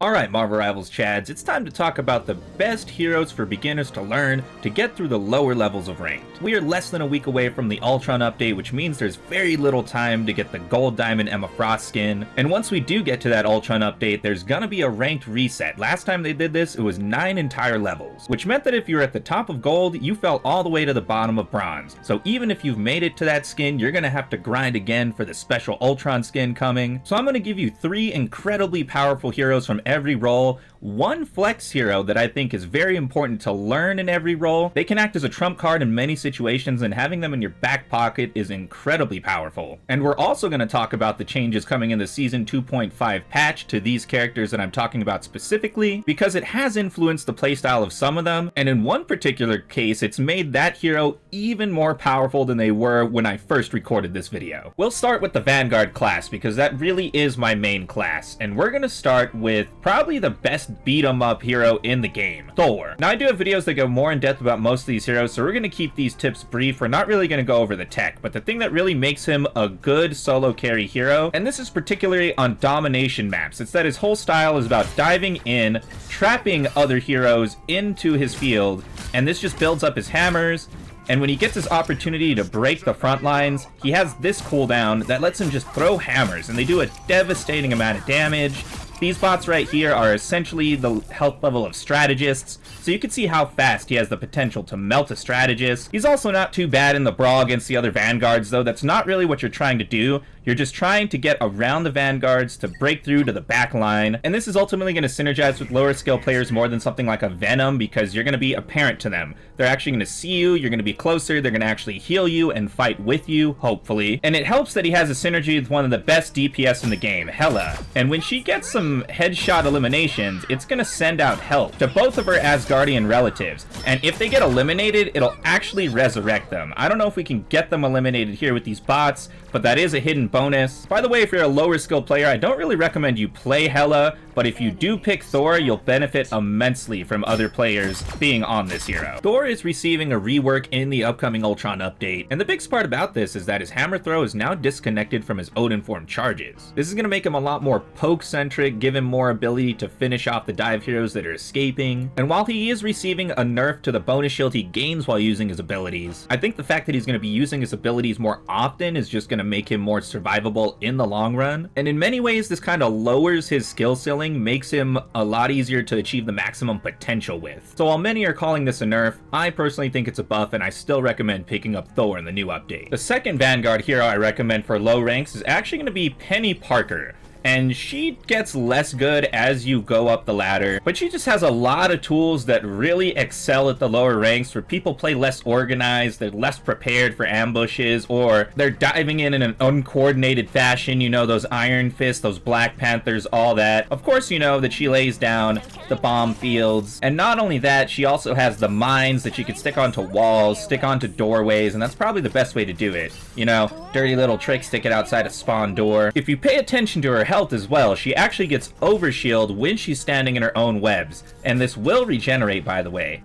Alright Marvel Rivals Chads, it's time to talk about the best heroes for beginners to learn to get through the lower levels of ranked. We are less than a week away from the Ultron update, which means there's very little time to get the Gold Diamond Emma Frost skin, and once we do get to that Ultron update, there's gonna be a ranked reset. Last time they did this, it was 9 entire levels, which meant that if you were at the top of Gold, you fell all the way to the bottom of Bronze. So even if you've made it to that skin, you're gonna have to grind again for the special Ultron skin coming. So I'm gonna give you 3 incredibly powerful heroes from every role, one flex hero that I think is very important to learn in every role. They can act as a trump card in many situations, and having them in your back pocket is incredibly powerful. And we're also going to talk about the changes coming in the Season 2.5 patch to these characters that I'm talking about specifically, because it has influenced the playstyle of some of them, and in one particular case, it's made that hero even more powerful than they were when I first recorded this video. We'll start with the Vanguard class, because that really is my main class, and we're going to start with probably the best beat 'em up hero in the game, Thor. Now I do have videos that go more in depth about most of these heroes, so we're going to keep these tips brief. We're not really going to go over the tech, but the thing that really makes him a good solo carry hero, and this is particularly on domination maps, it's that his whole style is about diving in, trapping other heroes into his field, and this just builds up his hammers. And when he gets his opportunity to break the front lines, he has this cooldown that lets him just throw hammers, and they do a devastating amount of damage. These bots right here are essentially the health level of strategists, so you can see how fast he has the potential to melt a strategist. He's also not too bad in the brawl against the other Vanguards, though that's not really what you're trying to do. You're just trying to get around the Vanguards to break through to the back line, and this is ultimately going to synergize with lower skill players more than something like a Venom, because you're going to be apparent to them. They're actually going to see you, you're going to be closer, they're going to actually heal you and fight with you, hopefully. And it helps that he has a synergy with one of the best DPS in the game, Hela. And when she gets some headshot eliminations, it's going to send out help to both of her Asgardian relatives. And if they get eliminated, it'll actually resurrect them. I don't know if we can get them eliminated here with these bots, but that is a hidden bonus. By the way, if you're a lower skill player, I don't really recommend you play Hela, but if you do pick Thor, you'll benefit immensely from other players being on this hero. Thor is receiving a rework in the upcoming Ultron update, and the biggest part about this is that his hammer throw is now disconnected from his Odin form charges. This is going to make him a lot more poke-centric, give him more ability to finish off the dive heroes that are escaping, and while he is receiving a nerf to the bonus shield he gains while using his abilities, I think the fact that he's going to be using his abilities more often is just going to make him more survivable in the long run, and in many ways this kind of lowers his skill ceiling, makes him a lot easier to achieve the maximum potential with. So while many are calling this a nerf, I personally think it's a buff, and I still recommend picking up Thor in the new update. The second Vanguard hero I recommend for low ranks is actually going to be Penny Parker. And she gets less good as you go up the ladder, but she just has a lot of tools that really excel at the lower ranks, where people play less organized, they're less prepared for ambushes, or they're diving in an uncoordinated fashion. You know, those Iron Fists, those Black Panthers, all that. Of course, you know that she lays down the bomb fields, and not only that, she also has the mines that she can stick onto walls, stick onto doorways, and that's probably the best way to do it. You know, dirty little trick, stick it outside a spawn door. If you pay attention to her health as well, she actually gets overshield when she's standing in her own webs, and this will regenerate, by the way.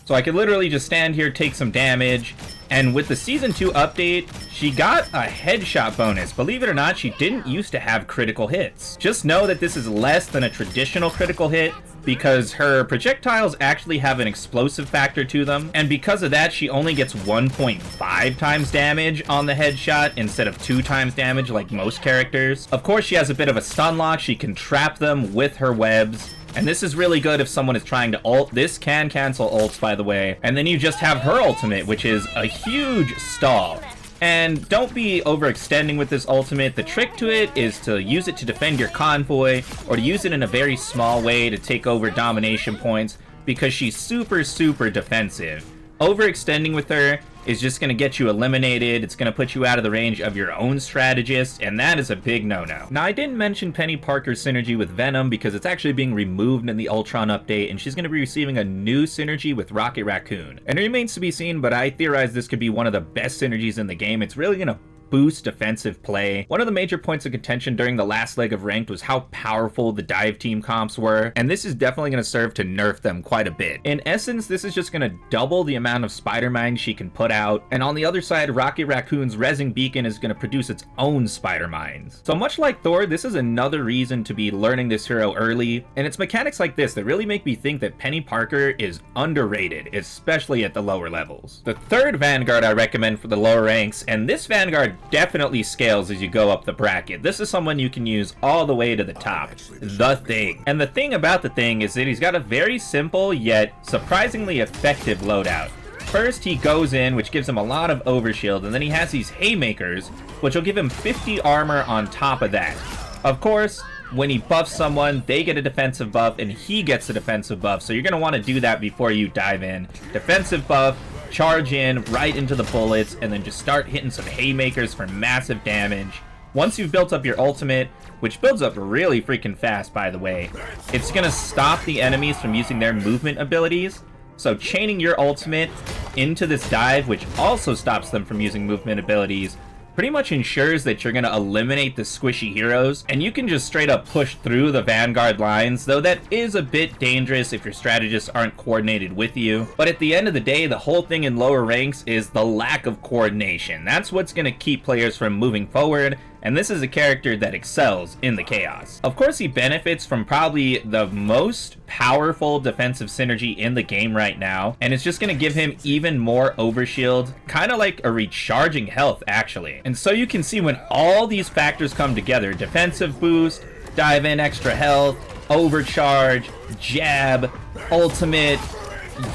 So I could literally just stand here, take some damage, and with the Season 2 update, she got a headshot bonus. Believe it or not, she didn't used to have critical hits. Just know that this is less than a traditional critical hit, because her projectiles actually have an explosive factor to them, and because of that, she only gets 1.5 times damage on the headshot instead of 2 times damage like most characters. Of course, she has a bit of a stun lock. She can trap them with her webs, and this is really good if someone is trying to ult. This can cancel ults, by the way, and then you just have her ultimate, which is a huge stall. And don't be overextending with this ultimate. The trick to it is to use it to defend your convoy, or to use it in a very small way to take over domination points, because she's super defensive. Overextending with her is just going to get you eliminated. It's going to put you out of the range of your own strategist, and that is a big no-no. Now, I didn't mention Penny Parker's synergy with Venom because it's actually being removed in the Ultron update, and she's going to be receiving a new synergy with Rocket Raccoon. And it remains to be seen, but I theorize this could be one of the best synergies in the game. It's really going to boost defensive play. One of the major points of contention during the last leg of ranked was how powerful the dive team comps were, and this is definitely going to serve to nerf them quite a bit. In essence, this is just going to double the amount of spider mines she can put out, and on the other side, Rocket Raccoon's Rezzing Beacon is going to produce its own spider mines. So much like Thor, this is another reason to be learning this hero early, and it's mechanics like this that really make me think that Penny Parker is underrated, especially at the lower levels. The third Vanguard I recommend for the lower ranks, and this Vanguard definitely scales as you go up the bracket. This is someone you can use all the way to the top, the Thing. And the thing about the Thing is that he's got a very simple yet surprisingly effective loadout. First, he goes in, which gives him a lot of overshield, and then he has these haymakers, which will give him 50 armor on top of that. Of course, when he buffs someone, they get a defensive buff, and he gets a defensive buff, so you're going to want to do that before you dive in. Defensive buff, charge in right into the bullets, and then just start hitting some haymakers for massive damage. Once you've built up your ultimate, which builds up really freaking fast, by the way, it's going to stop the enemies from using their movement abilities. So chaining your ultimate into this dive, which also stops them from using movement abilities, pretty much ensures that you're going to eliminate the squishy heroes, and you can just straight up push through the Vanguard lines, though that is a bit dangerous if your strategists aren't coordinated with you. But at the end of the day, the whole thing in lower ranks is the lack of coordination. That's what's going to keep players from moving forward, and this is a character that excels in the chaos. Of course, he benefits from probably the most powerful defensive synergy in the game right now, and it's just going to give him even more overshield, kind of like a recharging health, actually. And so you can see when all these factors come together, defensive boost, dive in extra health, overcharge, jab, ultimate,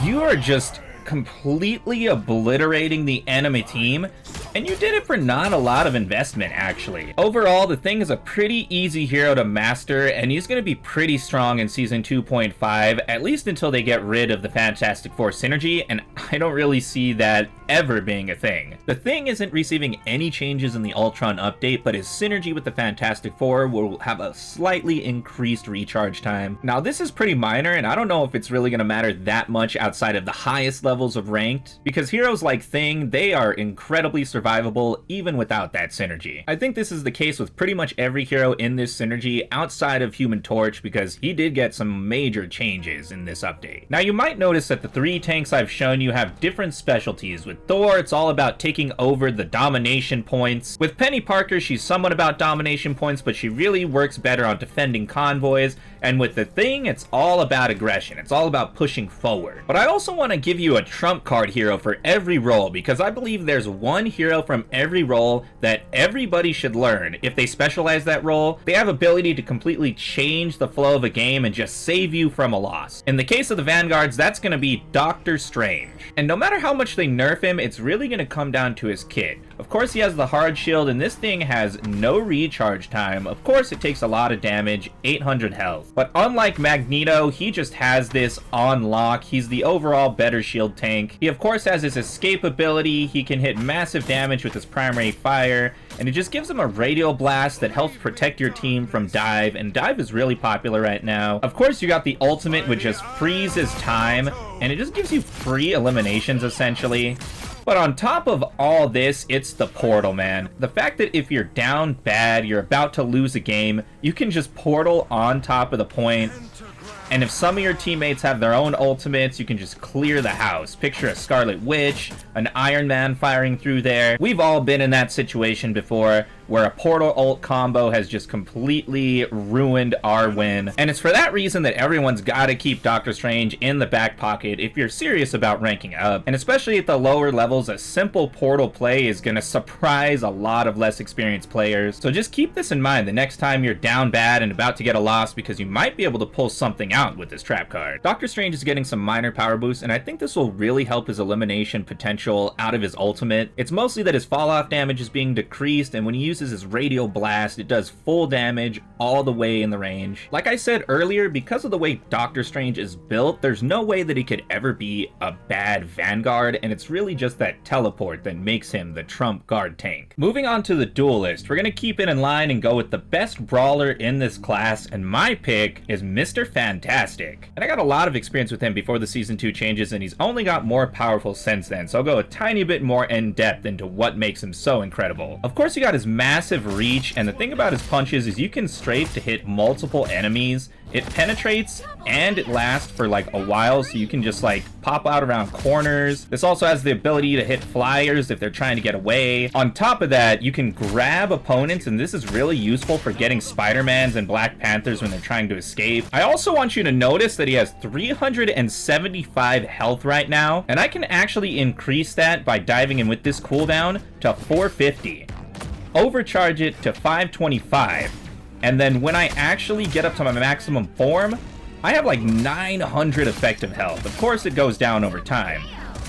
you are just completely obliterating the enemy team, and you did it for not a lot of investment, actually. Overall, the Thing is a pretty easy hero to master, and he's going to be pretty strong in Season 2.5, at least until they get rid of the Fantastic Four synergy, and I don't really see that ever being a thing. The Thing isn't receiving any changes in the Ultron update, but his synergy with the Fantastic Four will have a slightly increased recharge time. Now, this is pretty minor, and I don't know if it's really going to matter that much outside of the highest levels of ranked, because heroes like Thing, they are incredibly survivable even without that synergy. I think this is the case with pretty much every hero in this synergy outside of Human Torch, because he did get some major changes in this update. Now, you might notice that the three tanks I've shown you have different specialties. With Thor, it's all about taking over the domination points. With Penny Parker, she's somewhat about domination points, but she really works better on defending convoys. And with the Thing, it's all about aggression. It's all about pushing forward. But I also want to give you a trump card hero for every role, because I believe there's one hero from every role that everybody should learn. If they specialize that role, they have ability to completely change the flow of a game and just save you from a loss. In the case of the Vanguards, that's going to be Doctor Strange. And no matter how much they nerf him, it's really going to come down to his kit. Of course, he has the hard shield, and this thing has no recharge time. Of course, it takes a lot of damage, 800 health. But unlike Magneto, he just has this on lock. He's the overall better shield tank. He of course has his escape ability. He can hit massive damage with his primary fire, and it just gives him a radial blast that helps protect your team from dive, and dive is really popular right now. Of course, you got the ultimate, which just freezes time, and it just gives you free eliminations essentially. But on top of all this, it's the portal, man. The fact that if you're down bad, you're about to lose a game, you can just portal on top of the point. And if some of your teammates have their own ultimates, you can just clear the house. Picture a Scarlet Witch, an Iron Man firing through there. We've all been in that situation before, where a portal ult combo has just completely ruined our win. And it's for that reason that everyone's gotta keep Doctor Strange in the back pocket if you're serious about ranking up. And especially at the lower levels, a simple portal play is gonna surprise a lot of less experienced players. So just keep this in mind the next time you're down bad and about to get a loss, because you might be able to pull something out with this trap card. Doctor Strange is getting some minor power boosts, and I think this will really help his elimination potential out of his ultimate. It's mostly that his fall off damage is being decreased, and when you use uses his radial blast. It does full damage all the way in the range. Like I said earlier, because of the way Doctor Strange is built, there's no way that he could ever be a bad Vanguard, and it's really just that teleport that makes him the trump guard tank. Moving on to the Duelist, we're gonna keep it in line and go with the best brawler in this class, and my pick is Mr. Fantastic. And I got a lot of experience with him before the Season 2 changes, and he's only got more powerful since then, so I'll go a tiny bit more in depth into what makes him so incredible. Of course, he got his massive reach, and the thing about his punches is you can strafe to hit multiple enemies. It penetrates and it lasts for like a while, so you can just like pop out around corners. This also has the ability to hit flyers if they're trying to get away. On top of that, you can grab opponents, and this is really useful for getting Spider-Mans and Black Panthers when they're trying to escape. I also want you to notice that he has 375 health right now, and I can actually increase that by diving in with this cooldown to 450. Overcharge it to 525. And then when I actually get up to my maximum form, I have like 900 effective health. Of course, it goes down over time.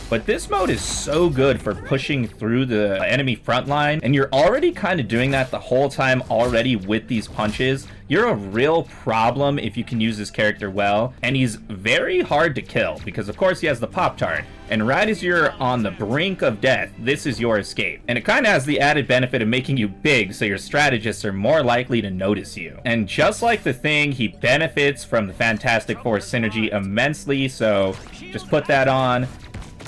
But this mode is so good for pushing through the enemy front line, and you're already kind of doing that the whole time already with these punches. You're a real problem if you can use this character well, and he's very hard to kill because of course he has the Pop-Tart, and right as you're on the brink of death, this is your escape. And it kind of has the added benefit of making you big, so your strategists are more likely to notice you. And just like the Thing, he benefits from the Fantastic Four synergy immensely, so just put that on.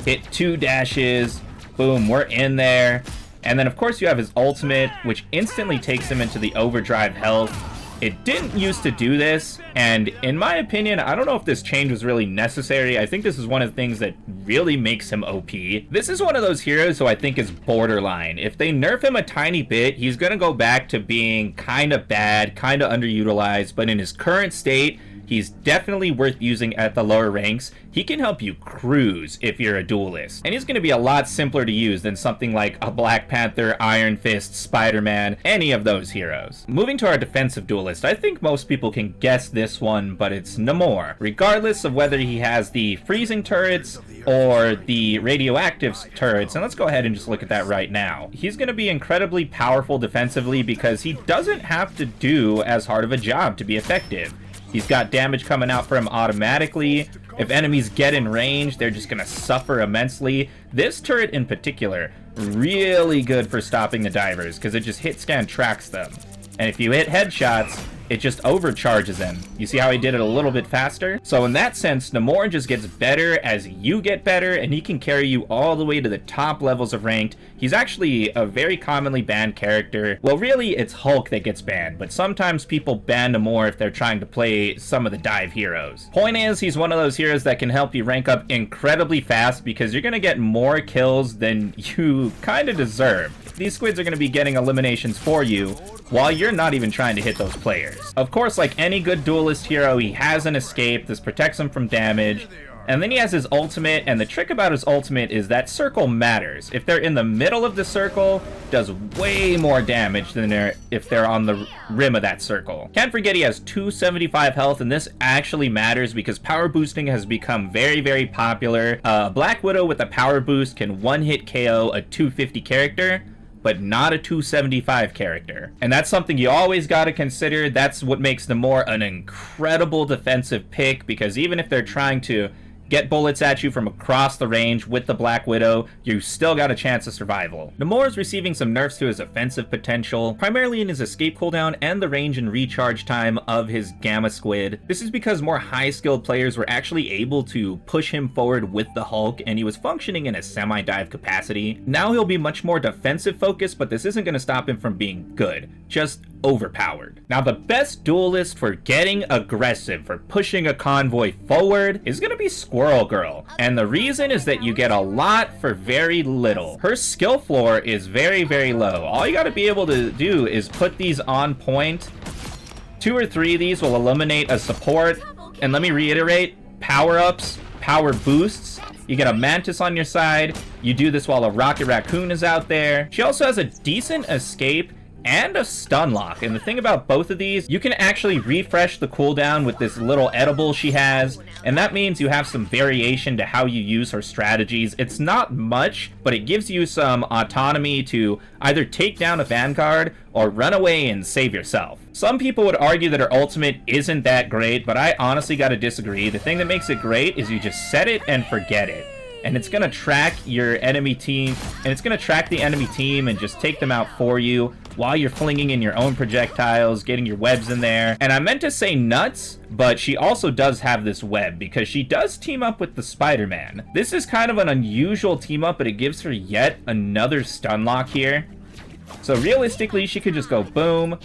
Hit 2 dashes, boom, we're in there. And then of course you have his ultimate, which instantly takes him into the overdrive health. It didn't used to do this, and in my opinion, I don't know if this change was really necessary. I think this is one of the things that really makes him OP. This is one of those heroes who I think is borderline. If they nerf him a tiny bit, he's gonna go back to being kind of bad, kind of underutilized, but in his current state, he's definitely worth using at the lower ranks. He can help you cruise if you're a duelist. And he's going to be a lot simpler to use than something like a Black Panther, Iron Fist, Spider-Man, any of those heroes. Moving to our defensive duelist, I think most people can guess this one, but it's Namor. Regardless of whether he has the freezing turrets or the radioactive turrets, and let's go ahead and just look at that right now. He's going to be incredibly powerful defensively because he doesn't have to do as hard of a job to be effective. He's got damage coming out for him automatically. If enemies get in range, they're just gonna suffer immensely. This turret in particular, really good for stopping the divers because it just hit scan tracks them. And if you hit headshots, it just overcharges him. You see how he did it a little bit faster? So in that sense, Namor just gets better as you get better, and he can carry you all the way to the top levels of ranked. He's actually a very commonly banned character. Well, really, it's Hulk that gets banned, but sometimes people ban Namor if they're trying to play some of the dive heroes. Point is, he's one of those heroes that can help you rank up incredibly fast because you're gonna get more kills than you kind of deserve. These squids are gonna be getting eliminations for you while you're not even trying to hit those players. Of course, like any good duelist hero, he has an escape. This protects him from damage. And then he has his ultimate, and the trick about his ultimate is that circle matters. If they're in the middle of the circle, it does way more damage than if they're on the rim of that circle. Can't forget he has 275 health, and this actually matters because power boosting has become very, very popular. Black Widow with a power boost can one-hit KO a 250 character, but not a 275 character. And that's something you always gotta consider. That's what makes Namor an incredible defensive pick, because even if they're trying to get bullets at you from across the range with the Black Widow, you still got a chance of survival. Namor is receiving some nerfs to his offensive potential, primarily in his escape cooldown and the range and recharge time of his Gamma Squid. This is because more high-skilled players were actually able to push him forward with the Hulk, and he was functioning in a semi-dive capacity. Now he'll be much more defensive focused, but this isn't going to stop him from being good, just overpowered. Now the best duelist for getting aggressive, for pushing a convoy forward, is going to be Squirrel Girl. And the reason is that you get a lot for very little. Her skill floor is very, very low. All you got to be able to do is put these on point. 2 or 3 of these will eliminate a support. And let me reiterate, power-ups, power boosts. You get a Mantis on your side. You do this while a Rocket Raccoon is out there. She also has a decent escape and a stun lock. And the thing about both of these, you can actually refresh the cooldown with this little edible she has, and that means you have some variation to how you use her strategies. It's not much, but it gives you some autonomy to either take down a Vanguard or run away and save yourself. Some people would argue that her ultimate isn't that great, but I honestly gotta disagree. The thing that makes it great is you just set it and forget it. And it's gonna track your enemy team, and it's gonna track the enemy team and just take them out for you while you're flinging in your own projectiles, getting your webs in there. And I meant to say nuts, but she also does have this web because she does team up with the Spider-Man. This is kind of an unusual team up, but it gives her yet another stun lock here. So realistically, she could just go boom,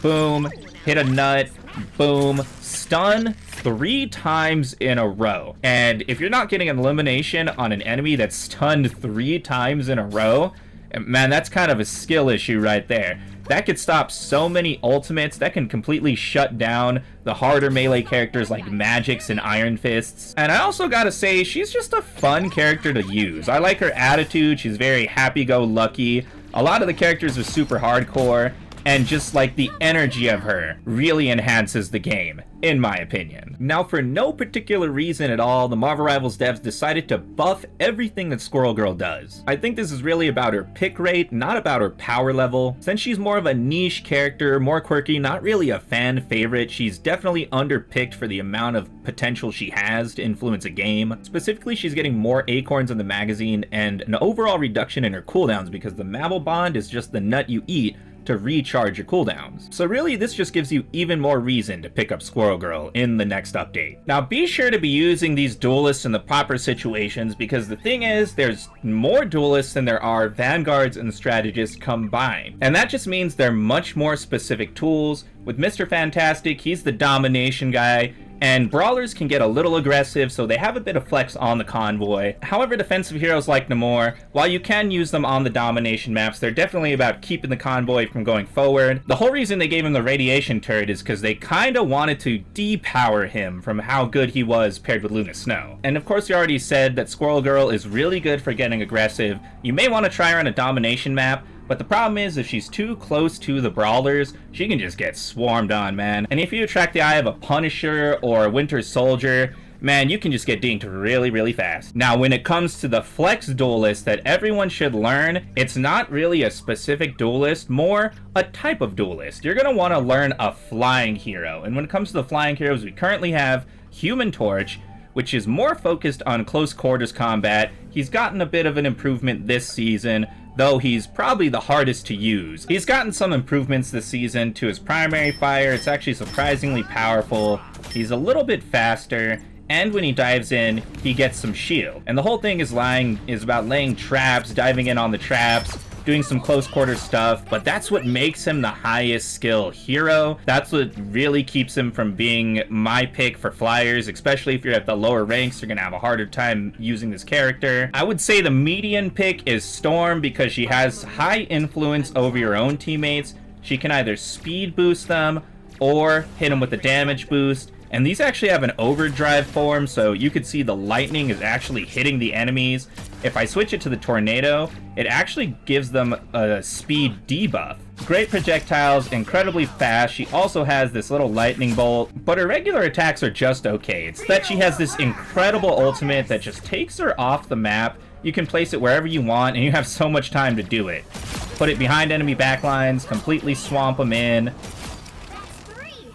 boom, hit a nut, boom, stun 3 times in a row. And if you're not getting an elimination on an enemy that's stunned 3 times in a row, man, that's kind of a skill issue right there. That could stop so many ultimates. That can completely shut down the harder melee characters like Magix and Iron Fists. And I also gotta say, she's just a fun character to use. I like her attitude. She's very happy-go-lucky. A lot of the characters are super hardcore, and just like the energy of her really enhances the game, in my opinion. Now, for no particular reason at all, the Marvel Rivals devs decided to buff everything that Squirrel Girl does. I think this is really about her pick rate, not about her power level. Since she's more of a niche character, more quirky, not really a fan favorite, she's definitely underpicked for the amount of potential she has to influence a game. Specifically, she's getting more acorns in the magazine and an overall reduction in her cooldowns because the Mabel Bond is just the nut you eat to recharge your cooldowns. So really, this just gives you even more reason to pick up Squirrel Girl in the next update. Now, be sure to be using these duelists in the proper situations, because the thing is, there's more duelists than there are Vanguards and Strategists combined. And that just means they're much more specific tools. With Mr. Fantastic, he's the domination guy, and brawlers can get a little aggressive, so they have a bit of flex on the convoy. However, defensive heroes like Namor, while you can use them on the domination maps, they're definitely about keeping the convoy from going forward. The whole reason they gave him the radiation turret is because they kinda wanted to depower him from how good he was paired with Luna Snow. And of course, you already said that Squirrel Girl is really good for getting aggressive. You may want to try her on a domination map, but the problem is, if she's too close to the brawlers, she can just get swarmed on, man. And if you attract the eye of a Punisher or a Winter Soldier, man, you can just get dinked really, really fast. Now, when it comes to the flex duelist that everyone should learn, it's not really a specific duelist, more a type of duelist. You're gonna wanna learn a flying hero. And when it comes to the flying heroes, we currently have Human Torch, which is more focused on close quarters combat. He's gotten a bit of an improvement this season, though he's probably the hardest to use. He's gotten some improvements this season to his primary fire. It's actually surprisingly powerful. He's a little bit faster, and when he dives in, he gets some shield. And the whole thing is about laying traps, diving in on the traps, doing some close quarter stuff, but that's what makes him the highest skill hero. That's what really keeps him from being my pick for flyers, especially if you're at the lower ranks. You're gonna have a harder time using this character. I would say the median pick is Storm because she has high influence over your own teammates. She can either speed boost them or hit them with a damage boost. And these actually have an overdrive form, so you could see the lightning is actually hitting the enemies. If I switch it to the tornado, it actually gives them a speed debuff. Great projectiles, incredibly fast. She also has this little lightning bolt, but her regular attacks are just okay. It's that she has this incredible ultimate that just takes her off the map. You can place it wherever you want, and you have so much time to do it. Put it behind enemy backlines, completely swamp them in,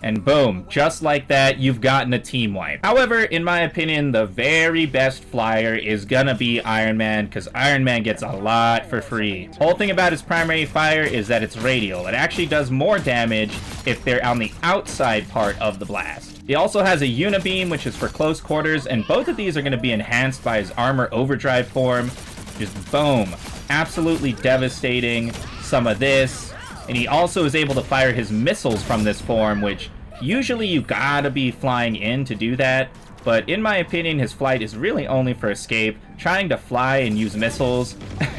and boom, just like that, you've gotten a team wipe. However, in my opinion, the very best flyer is gonna be Iron Man, because Iron Man gets a lot for free. Whole thing about his primary fire is that it's radial. It actually does more damage if they're on the outside part of the blast. He also has a Unibeam, which is for close quarters, and both of these are gonna be enhanced by his armor overdrive form. Just boom, absolutely devastating. Some of this. And he also is able to fire his missiles from this form, which usually you gotta be flying in to do that. But in my opinion, his flight is really only for escape. Trying to fly and use missiles,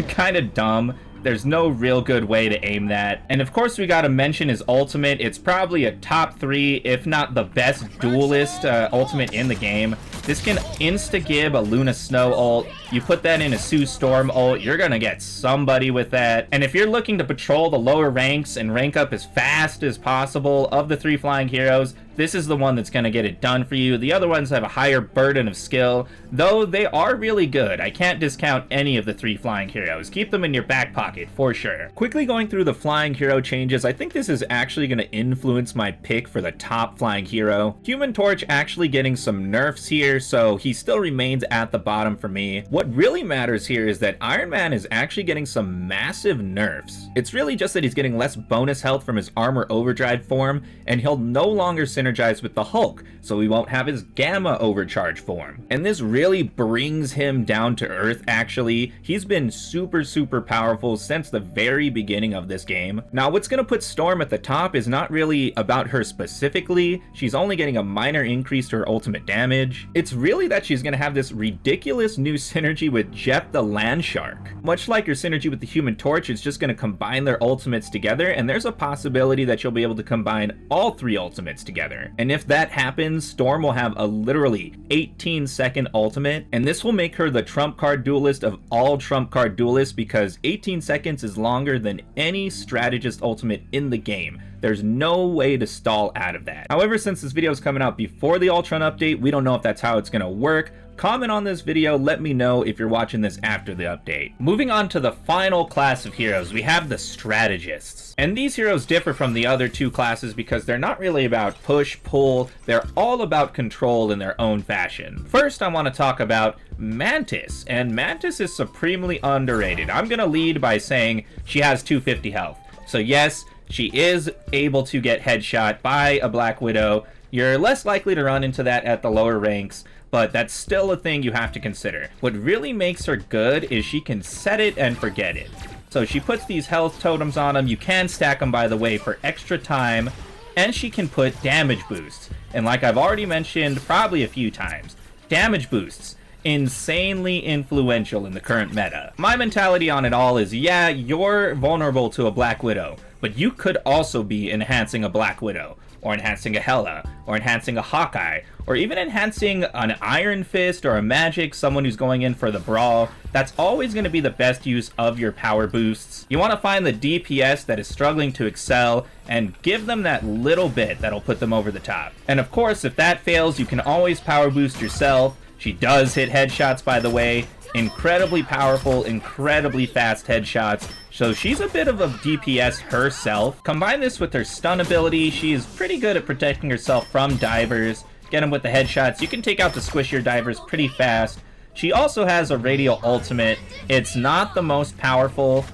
kinda dumb. There's no real good way to aim that. And of course, we gotta mention his ultimate. It's probably a top 3, if not the best duelist ultimate in the game. This can insta-gib a Luna Snow ult. You put that in a Sue Storm ult, you're gonna get somebody with that. And if you're looking to patrol the lower ranks and rank up as fast as possible of the 3 flying heroes, this is the one that's going to get it done for you. The other ones have a higher burden of skill, though they are really good. I can't discount any of the 3 flying heroes. Keep them in your back pocket for sure. Quickly going through the flying hero changes, I think this is actually going to influence my pick for the top flying hero. Human Torch actually getting some nerfs here, so he still remains at the bottom for me. What really matters here is that Iron Man is actually getting some massive nerfs. It's really just that he's getting less bonus health from his armor overdrive form, and he'll no longer synergize with the Hulk, so he won't have his gamma overcharge form. And this really brings him down to earth actually. He's been super powerful since the very beginning of this game. Now what's gonna put Storm at the top is not really about her specifically. She's only getting a minor increase to her ultimate damage. It's really that she's gonna have this ridiculous new synergy with Jeff the Land Shark. Much like your synergy with the Human Torch, it's just gonna combine their ultimates together, and there's a possibility that you'll be able to combine all 3 ultimates together. And if that happens, Storm will have a literally 18-second ultimate, and this will make her the trump card duelist of all trump card duelists because 18 seconds is longer than any strategist ultimate in the game. There's no way to stall out of that. However, since this video is coming out before the Ultron update, we don't know if that's how it's gonna work. Comment on this video, let me know if you're watching this after the update. Moving on to the final class of heroes, we have the Strategists. And these heroes differ from the other 2 classes because they're not really about push, pull, they're all about control in their own fashion. First, I want to talk about Mantis, and Mantis is supremely underrated. I'm gonna lead by saying she has 250 health. So yes, she is able to get headshot by a Black Widow. You're less likely to run into that at the lower ranks, but that's still a thing you have to consider. What really makes her good is she can set it and forget it. So she puts these health totems on them. You can stack them, by the way, for extra time, and she can put damage boosts. And like I've already mentioned probably a few times, damage boosts, insanely influential in the current meta. My mentality on it all is, yeah, you're vulnerable to a Black Widow, but you could also be enhancing a Black Widow, or enhancing a Hela, or enhancing a Hawkeye, or even enhancing an Iron Fist or a Magic, someone who's going in for the brawl. That's always going to be the best use of your power boosts. You want to find the DPS that is struggling to excel and give them that little bit that'll put them over the top. And of course, if that fails, you can always power boost yourself. She does hit headshots, by the way. Incredibly powerful, incredibly fast headshots. So she's a bit of a DPS herself. Combine this with her stun ability, she is pretty good at protecting herself from divers. Get them with the headshots. You can take out the squishier divers pretty fast. She also has a radial ultimate. It's not the most powerful,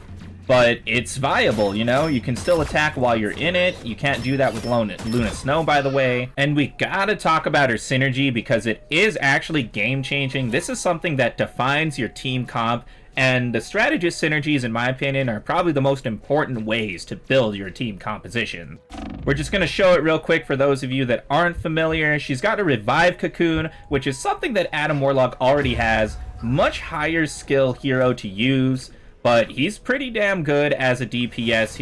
but it's viable, you know? You can still attack while you're in it. You can't do that with Luna Snow, by the way. And we gotta talk about her synergy because it is actually game-changing. This is something that defines your team comp, and the strategist synergies, in my opinion, are probably the most important ways to build your team composition. We're just gonna show it real quick for those of you that aren't familiar. She's got a Revive Cocoon, which is something that Adam Warlock already has. Much higher skill hero to use, but he's pretty damn good as a DPS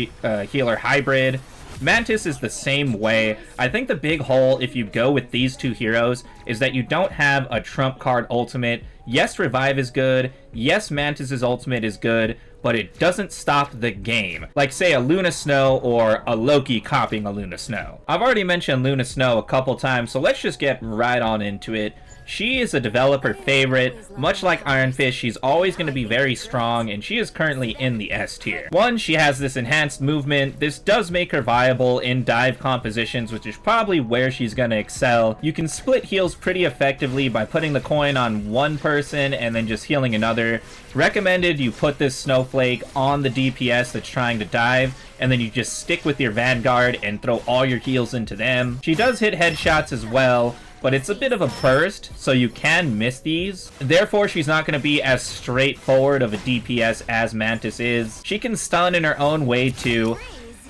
healer hybrid. Mantis is the same way. I think the big hole, if you go with these 2 heroes, is that you don't have a trump card ultimate. Yes, Revive is good. Yes, Mantis's ultimate is good, but it doesn't stop the game. Like, say, a Luna Snow or a Loki copying a Luna Snow. I've already mentioned Luna Snow a couple times, so let's just get right on into it. She is a developer favorite. Much like Iron Fist, she's always going to be very strong, and she is currently in the S tier. One, she has this enhanced movement. This does make her viable in dive compositions, which is probably where she's going to excel. You can split heals pretty effectively by putting the coin on one person and then just healing another. Recommended you put this snowflake on the DPS that's trying to dive, and then you just stick with your Vanguard and throw all your heals into them. She does hit headshots as well, but it's a bit of a burst, so you can miss these. Therefore, she's not going to be as straightforward of a DPS as Mantis is. She can stun in her own way too.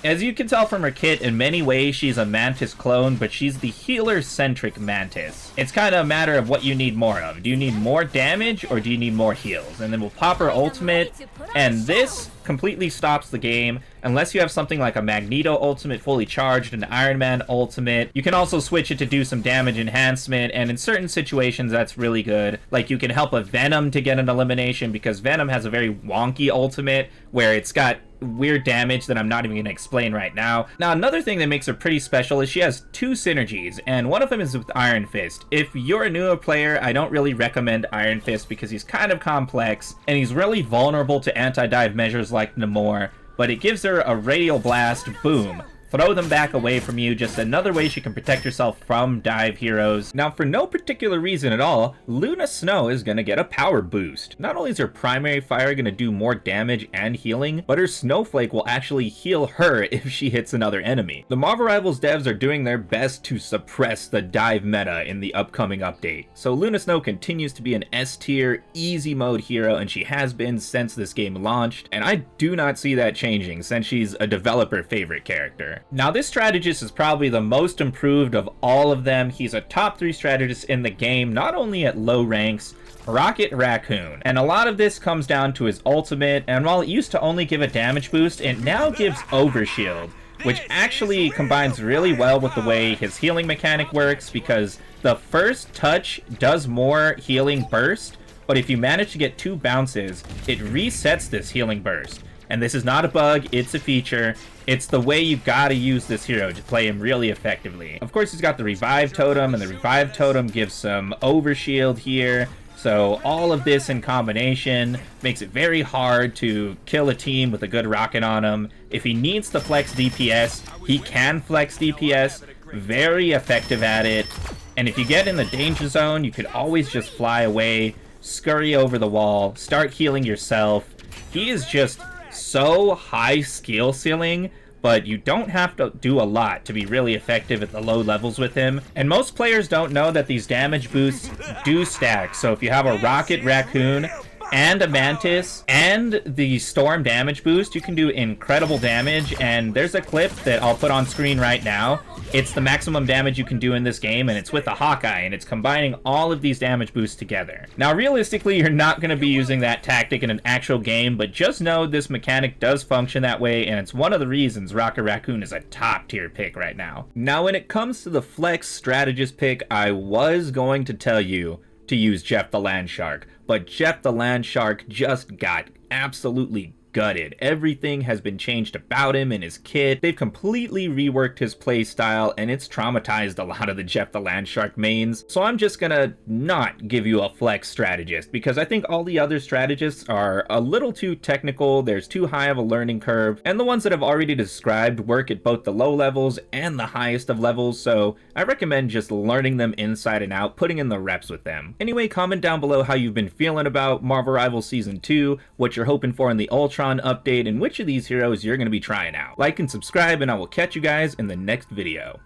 As you can tell from her kit, in many ways she's a Mantis clone, but she's the healer-centric Mantis. It's kind of a matter of what you need more of. Do you need more damage, or do you need more heals? And then we'll pop her ultimate, and this completely stops the game unless you have something like a Magneto ultimate fully charged, an Iron Man ultimate. You can also switch it to do some damage enhancement, and in certain situations that's really good. Like you can help a Venom to get an elimination because Venom has a very wonky ultimate where it's got weird damage that I'm not even going to explain right now. Now, another thing that makes her pretty special is she has 2 synergies, and one of them is with Iron Fist. If you're a newer player, I don't really recommend Iron Fist because he's kind of complex, and he's really vulnerable to anti-dive measures like Namor, but it gives her a radial blast, boom. Throw them back away from you, just another way she can protect herself from dive heroes. Now, for no particular reason at all, Luna Snow is gonna get a power boost. Not only is her primary fire gonna do more damage and healing, but her Snowflake will actually heal her if she hits another enemy. The Marvel Rivals devs are doing their best to suppress the dive meta in the upcoming update. So Luna Snow continues to be an S tier, easy mode hero, and she has been since this game launched, and I do not see that changing since she's a developer favorite character. Now, this strategist is probably the most improved of all of them. He's a top 3 strategist in the game, not only at low ranks, Rocket Raccoon. And a lot of this comes down to his ultimate, and while it used to only give a damage boost, it now gives Overshield, which actually combines really well with the way his healing mechanic works, because the first touch does more healing burst, but if you manage to get 2 bounces, it resets this healing burst. And this is not a bug, it's a feature. It's the way you gotta use this hero to play him really effectively. Of course, he's got the Revive Totem, and the Revive Totem gives some Overshield here. So all of this in combination makes it very hard to kill a team with a good rocket on him. If he needs to flex DPS, he can flex DPS. Very effective at it. And if you get in the danger zone, you could always just fly away, scurry over the wall, start healing yourself. He is just so high skill ceiling, but you don't have to do a lot to be really effective at the low levels with him. And most players don't know that these damage boosts do stack. So if you have a Rocket Raccoon and a Mantis and the Storm damage boost, you can do incredible damage. And there's a clip that I'll put on screen right now. It's the maximum damage you can do in this game, and it's with a Hawkeye, and it's combining all of these damage boosts together. Now, realistically, you're not going to be using that tactic in an actual game, but just know this mechanic does function that way, and it's one of the reasons Rocket Raccoon is a top tier pick right now. Now, when it comes to the flex strategist pick, I was going to tell you to use Jeff the Landshark, but Jeff the Landshark just got absolutely gutted. Everything has been changed about him and his kit. They've completely reworked his playstyle, and it's traumatized a lot of the Jeff the Landshark mains. So I'm just gonna not give you a flex strategist, because I think all the other strategists are a little too technical, there's too high of a learning curve, and the ones that I've already described work at both the low levels and the highest of levels, so I recommend just learning them inside and out, putting in the reps with them. Anyway, comment down below how you've been feeling about Marvel Rivals Season 2, what you're hoping for in the Ultron update, and which of these heroes you're going to be trying out. Like and subscribe, and I will catch you guys in the next video.